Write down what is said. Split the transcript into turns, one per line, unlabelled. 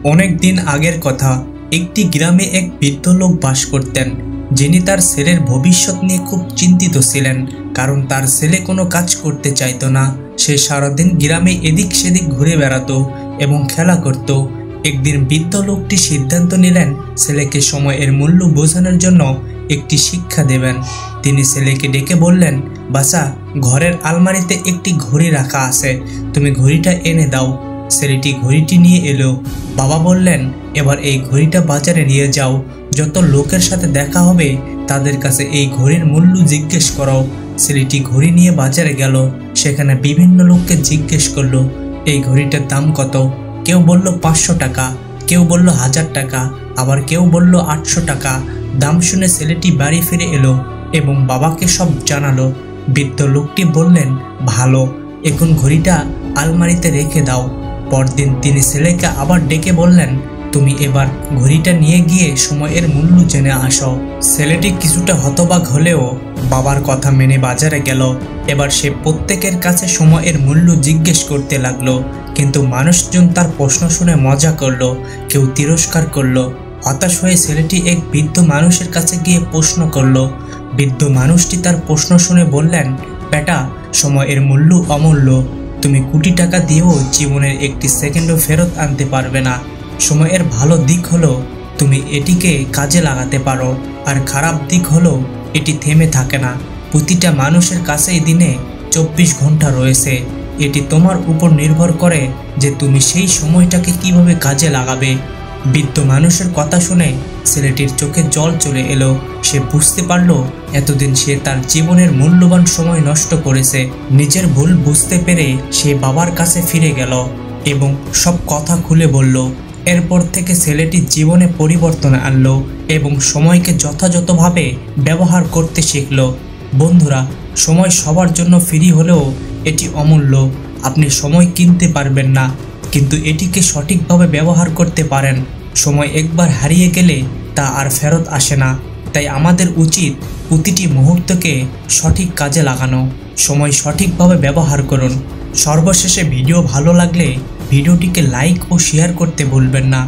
অনেক দিন আগের কথা, একটি গ্রামে এক বৃদ্ধ লোক বাস করতেন, যিনি তার ছেলের ভবিষ্যৎ নিয়ে খুব চিন্তিত ছিলেন। কারণ তার ছেলে কোনো কাজ করতে চাইতো না। সে সারাদিন গ্রামে এদিক সেদিক ঘুরে বেড়াতো এবং খেলা করত। একদিন বৃদ্ধ লোকটি সিদ্ধান্ত নিলেন ছেলেকে সময়ের মূল্য বোঝানোর জন্য একটি শিক্ষা দেবেন। তিনি ছেলেকে ডেকে বললেন, বাছা, ঘরের আলমারিতে একটি ঘড়ি রাখা আছে, তুমি ঘড়িটা এনে দাও। ছেলেটি ঘড়িটি নিয়ে এলো। বাবা বললেন, এবার এই ঘড়িটা বাজারে নিয়ে যাও, যত লোকের সাথে দেখা হবে তাদের কাছে এই ঘড়ির মূল্য জিজ্ঞেস করো। ছেলেটি ঘড়ি নিয়ে বাজারে গেল। সেখানে বিভিন্ন লোককে জিজ্ঞেস করলো, এই ঘড়িটার দাম কত? কেউ বলল 500 টাকা, কেউ বলল 1000 টাকা, আবার কেউ বলল 800 টাকা। দাম শুনে ছেলেটি বাড়ি ফিরে এলো এবং বাবাকে সব জানালো। বৃদ্ধ লোকটি বললেন, ভালো, এখন ঘড়িটা আলমারিতে রেখে দাও। পরদিন তিনি ছেলেকে আবার ডেকে বললেন, তুমি এবার ঘড়িটা নিয়ে গিয়ে সময়ের মূল্য জেনে আসো। ছেলেটি কিছুটা হতবাক হলেও বাবার কথা মেনে বাজারে গেল। এবার সে প্রত্যেকের কাছে সময়ের মূল্য জিজ্ঞেস করতে লাগলো, কিন্তু মানুষজন তার প্রশ্ন শুনে মজা করলো, কেউ তিরস্কার করলো। হতাশ হয়ে ছেলেটি এক বৃদ্ধ মানুষের কাছে গিয়ে প্রশ্ন করলো। বৃদ্ধ মানুষটি তার প্রশ্ন শুনে বললেন, বেটা, সময়ের মূল্য অমূল্য। তুমি কোটি টাকা দিয়েও জীবনের একটি সেকেন্ডও ফেরত আনতে পারবে না। সময়ের ভালো দিক হলো তুমি এটিকে কাজে লাগাতে পারো, আর খারাপ দিক হলো এটি থেমে থাকে না। প্রতিটা মানুষের কাছেই দিনে 24 ঘন্টা রয়েছে। এটি তোমার উপর নির্ভর করে যে তুমি সেই সময়টাকে কিভাবে কাজে লাগাবে। বৃদ্ধ মানুষের কথা শুনে ছেলেটির চোখে জল চলে এলো। সে বুঝতে পারলো এতদিন সে তার জীবনের মূল্যবান সময় নষ্ট করেছে। নিজের ভুল বুঝতে পেরে সে বাবার কাছে ফিরে গেল এবং সব কথা খুলে বলল। এরপর থেকে ছেলেটি জীবনে পরিবর্তন আনলো এবং সময়কে যথাযথভাবে ব্যবহার করতে শিখল। বন্ধুরা, সময় সবার জন্য ফ্রি হলেও এটি অমূল্য। আপনি সময় কিনতে পারবেন না, কিন্তু এটিকে সঠিকভাবে ব্যবহার করতে পারেন। সময় একবার হারিয়ে গেলে তা আর ফেরত আসে না। তাই আমাদের উচিত প্রতিটি মুহূর্তকে সঠিক কাজে লাগানো। সময় সঠিকভাবে ব্যবহার করুন। সর্বশেষে ভিডিও ভালো লাগলে ভিডিওটিকে লাইক ও শেয়ার করতে ভুলবেন না।